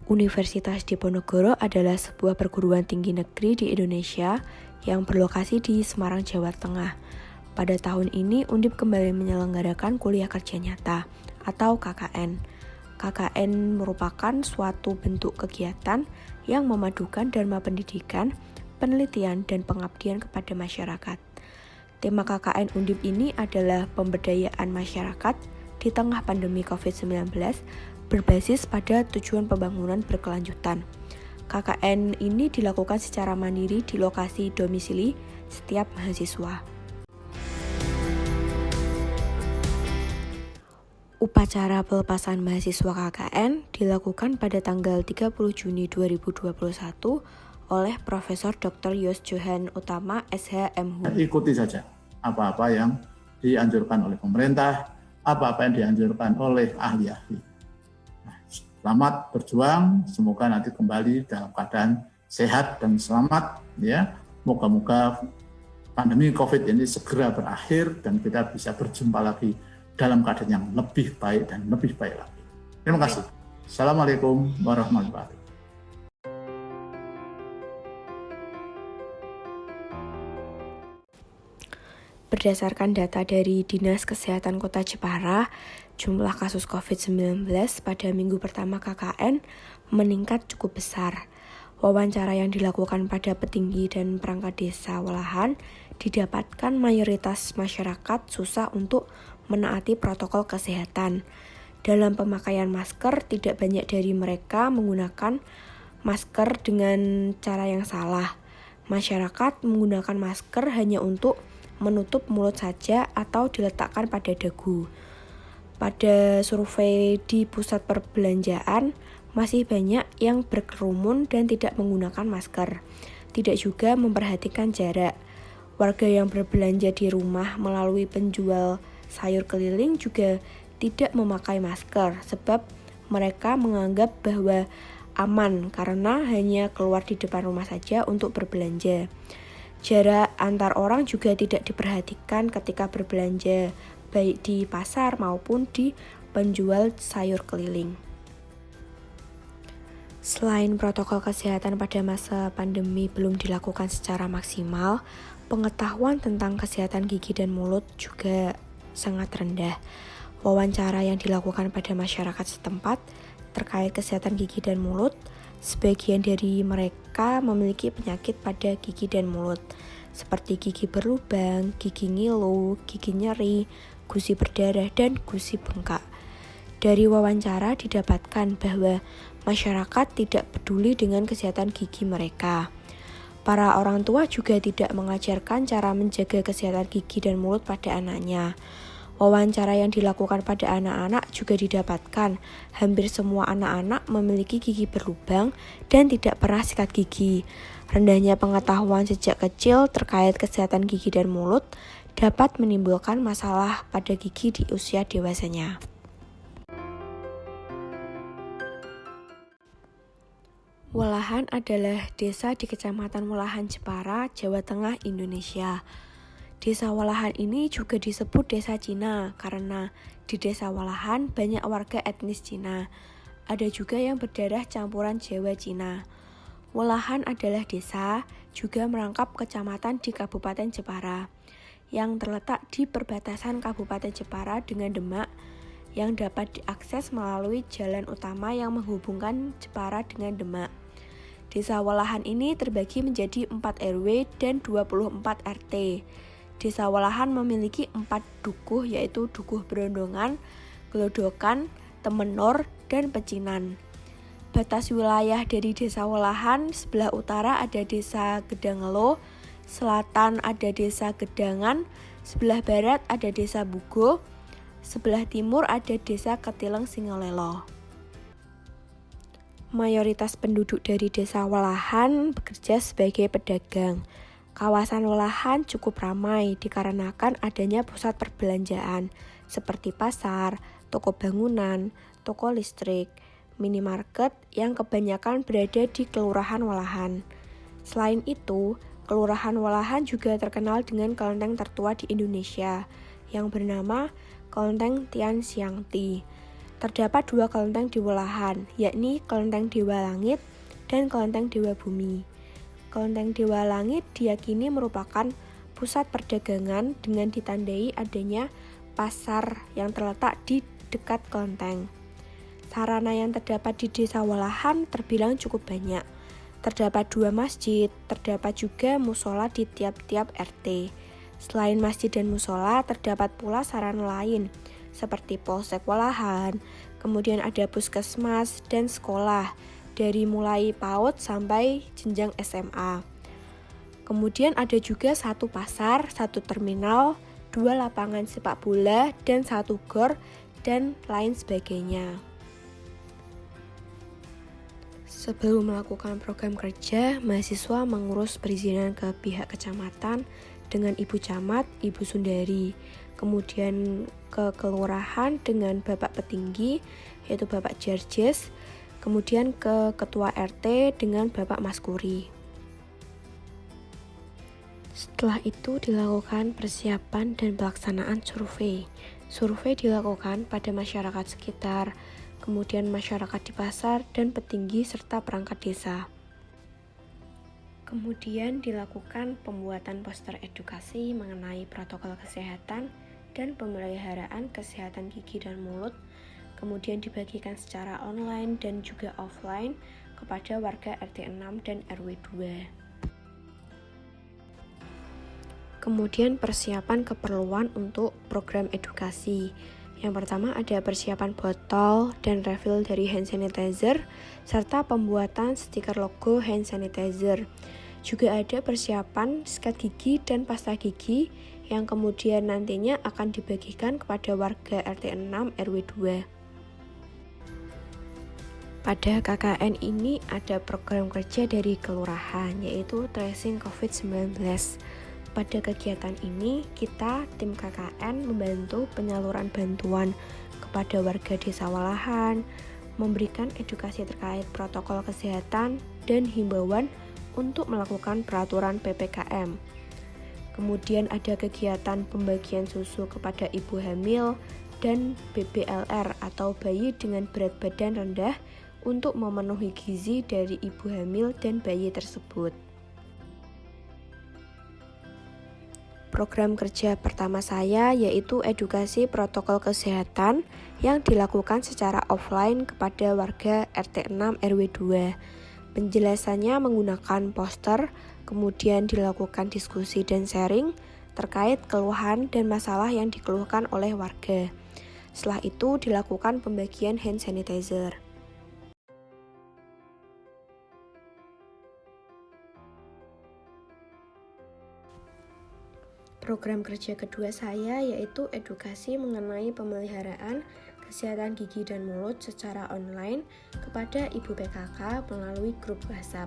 Universitas Diponegoro adalah sebuah perguruan tinggi negeri di Indonesia yang berlokasi di Semarang, Jawa Tengah. Pada tahun ini, Undip kembali menyelenggarakan kuliah kerja nyata atau KKN. KKN merupakan suatu bentuk kegiatan yang memadukan dharma pendidikan, penelitian, dan pengabdian kepada masyarakat. Tema KKN Undip ini adalah pemberdayaan masyarakat di tengah pandemi COVID-19 berbasis pada tujuan pembangunan berkelanjutan. KKN ini dilakukan secara mandiri di lokasi domisili setiap mahasiswa. Upacara pelepasan mahasiswa KKN dilakukan pada tanggal 30 Juni 2021 oleh Profesor Dr. Yos Johan Utama SH.M.Hum. Ikuti saja apa-apa yang dianjurkan oleh pemerintah, apa-apa yang dianjurkan oleh ahli-ahli. Selamat berjuang, semoga nanti kembali dalam keadaan sehat dan selamat ya. Moga-moga pandemi COVID ini segera berakhir dan kita bisa berjumpa lagi dalam keadaan yang lebih baik dan lebih baik lagi. Terima kasih. Assalamualaikum warahmatullahi wabarakatuh. Berdasarkan data dari Dinas Kesehatan Kota Jepara, jumlah kasus COVID-19 pada minggu pertama KKN meningkat cukup besar. Wawancara yang dilakukan pada petinggi dan perangkat desa Walahan didapatkan mayoritas masyarakat susah untuk menaati protokol kesehatan. Dalam pemakaian masker, tidak banyak dari mereka menggunakan masker dengan cara yang salah. Masyarakat menggunakan masker hanya untuk menutup mulut saja atau diletakkan pada dagu. Pada survei di pusat perbelanjaan, masih banyak yang berkerumun dan tidak menggunakan masker. Tidak juga memperhatikan jarak. Warga yang berbelanja di rumah melalui penjual sayur keliling juga tidak memakai masker sebab mereka menganggap bahwa aman karena hanya keluar di depan rumah saja untuk berbelanja. Jarak antar orang juga tidak diperhatikan ketika berbelanja, baik di pasar maupun di penjual sayur keliling. Selain protokol kesehatan pada masa pandemi belum dilakukan secara maksimal, pengetahuan tentang kesehatan gigi dan mulut juga sangat rendah. Wawancara yang dilakukan pada masyarakat setempat terkait kesehatan gigi dan mulut, sebagian dari mereka memiliki penyakit pada gigi dan mulut, seperti gigi berlubang, gigi ngilu, gigi nyeri, gusi berdarah, dan gusi bengkak. Dari wawancara didapatkan bahwa masyarakat tidak peduli dengan kesehatan gigi mereka. Para orang tua juga tidak mengajarkan cara menjaga kesehatan gigi dan mulut pada anaknya. Wawancara yang dilakukan pada anak-anak juga didapatkan. Hampir semua anak-anak memiliki gigi berlubang dan tidak pernah sikat gigi. Rendahnya pengetahuan sejak kecil terkait kesehatan gigi dan mulut dapat menimbulkan masalah pada gigi di usia dewasanya. Walahan adalah desa di Kecamatan Walahan, Jepara, Jawa Tengah, Indonesia. Desa Walahan ini juga disebut desa Cina karena di desa Walahan banyak warga etnis Cina. Ada juga yang berdarah campuran Jawa Cina. Walahan adalah desa juga merangkap kecamatan di Kabupaten Jepara yang terletak di perbatasan Kabupaten Jepara dengan Demak yang dapat diakses melalui jalan utama yang menghubungkan Jepara dengan Demak. Desa Walahan ini terbagi menjadi 4 RW dan 24 RT. Desa Walahan memiliki 4 dukuh yaitu Dukuh Berondongan, Gelodokan, Temenur, dan Pecinan. Batas wilayah dari Desa Walahan, sebelah utara ada Desa Gedangelo, selatan ada Desa Gedangan, sebelah barat ada Desa Bugo, sebelah timur ada Desa Ketileng Singalelo. Mayoritas penduduk dari Desa Walahan bekerja sebagai pedagang. Kawasan Walahan cukup ramai dikarenakan adanya pusat perbelanjaan seperti pasar, toko bangunan, toko listrik, minimarket yang kebanyakan berada di Kelurahan Walahan. Selain itu, Kelurahan Walahan juga terkenal dengan kelenteng tertua di Indonesia yang bernama Kelenteng Tian Siang Ti. Terdapat 2 kelenteng Dewa Lahan, yakni Kelenteng Dewa Langit dan Kelenteng Dewa Bumi. Kelenteng Dewa Langit diyakini merupakan pusat perdagangan dengan ditandai adanya pasar yang terletak di dekat kelenteng. Sarana yang terdapat di Desa Walahan terbilang cukup banyak. Terdapat 2 masjid, terdapat juga musola di tiap-tiap RT. Selain masjid dan musola, terdapat pula sarana lain, seperti Polsek Walahan, kemudian ada puskesmas dan sekolah, dari mulai PAUD sampai jenjang SMA. Kemudian ada juga 1 pasar, 1 terminal, 2 lapangan sepak bola, dan 1 gor, dan lain sebagainya. Sebelum melakukan program kerja, mahasiswa mengurus perizinan ke pihak kecamatan dengan Ibu Camat, Ibu Sundari, kemudian ke kelurahan dengan Bapak Petinggi, yaitu Bapak Jarjes, kemudian ke Ketua RT dengan Bapak Maskuri. Setelah itu dilakukan persiapan dan pelaksanaan survei. Survei dilakukan pada masyarakat sekitar, kemudian masyarakat di pasar dan petinggi serta perangkat desa. Kemudian dilakukan pembuatan poster edukasi mengenai protokol kesehatan dan pemeliharaan kesehatan gigi dan mulut, kemudian dibagikan secara online dan juga offline kepada warga RT 6 dan RW 2. Kemudian persiapan keperluan untuk program edukasi. Yang pertama ada persiapan botol dan refill dari hand sanitizer, serta pembuatan stiker logo hand sanitizer. Juga ada persiapan sikat gigi dan pasta gigi yang kemudian nantinya akan dibagikan kepada warga RT 6 RW 2. Pada KKN ini ada program kerja dari kelurahan, yaitu tracing COVID-19. Pada kegiatan ini, kita tim KKN membantu penyaluran bantuan kepada warga Desa Walahan, memberikan edukasi terkait protokol kesehatan dan himbauan untuk melakukan peraturan PPKM. Kemudian ada kegiatan pembagian susu kepada ibu hamil dan BBLR atau bayi dengan berat badan rendah untuk memenuhi gizi dari ibu hamil dan bayi tersebut. Program kerja pertama saya yaitu edukasi protokol kesehatan yang dilakukan secara offline kepada warga RT 6 RW 2. Penjelasannya menggunakan poster, kemudian dilakukan diskusi dan sharing terkait keluhan dan masalah yang dikeluhkan oleh warga. Setelah itu dilakukan pembagian hand sanitizer. Program kerja kedua saya yaitu edukasi mengenai pemeliharaan kesehatan gigi dan mulut secara online kepada Ibu PKK melalui grup WhatsApp.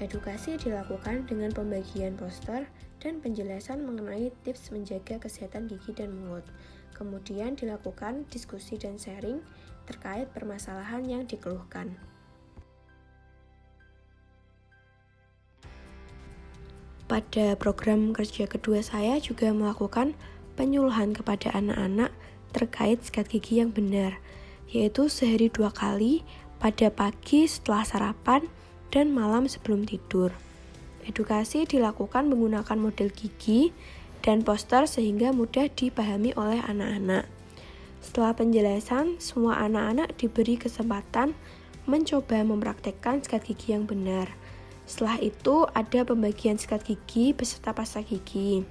Edukasi dilakukan dengan pembagian poster dan penjelasan mengenai tips menjaga kesehatan gigi dan mulut. Kemudian dilakukan diskusi dan sharing terkait permasalahan yang dikeluhkan. Pada program kerja kedua saya juga melakukan penyuluhan kepada anak-anak terkait sikat gigi yang benar, yaitu sehari 2 kali pada pagi setelah sarapan dan malam sebelum tidur. Edukasi dilakukan menggunakan model gigi dan poster sehingga mudah dipahami oleh anak-anak. Setelah penjelasan, semua anak-anak diberi kesempatan mencoba mempraktekkan sikat gigi yang benar. Setelah itu ada pembagian sikat gigi beserta pasta gigi.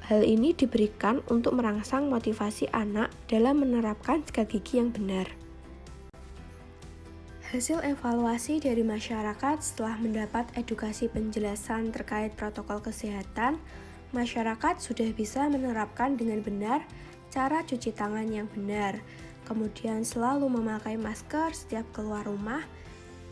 Hal ini diberikan untuk merangsang motivasi anak dalam menerapkan sikat gigi yang benar. Hasil evaluasi dari masyarakat setelah mendapat edukasi penjelasan terkait protokol kesehatan, masyarakat sudah bisa menerapkan dengan benar cara cuci tangan yang benar, kemudian selalu memakai masker setiap keluar rumah.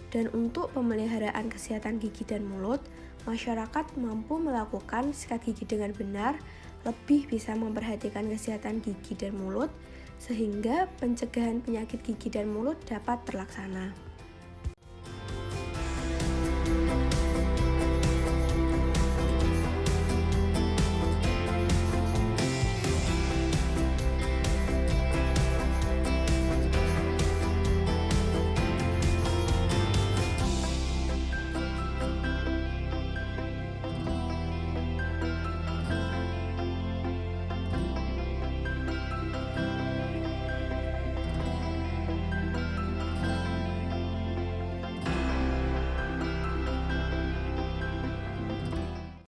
Dan untuk pemeliharaan kesehatan gigi dan mulut, masyarakat mampu melakukan sikat gigi dengan benar, lebih bisa memperhatikan kesehatan gigi dan mulut, sehingga pencegahan penyakit gigi dan mulut dapat terlaksana.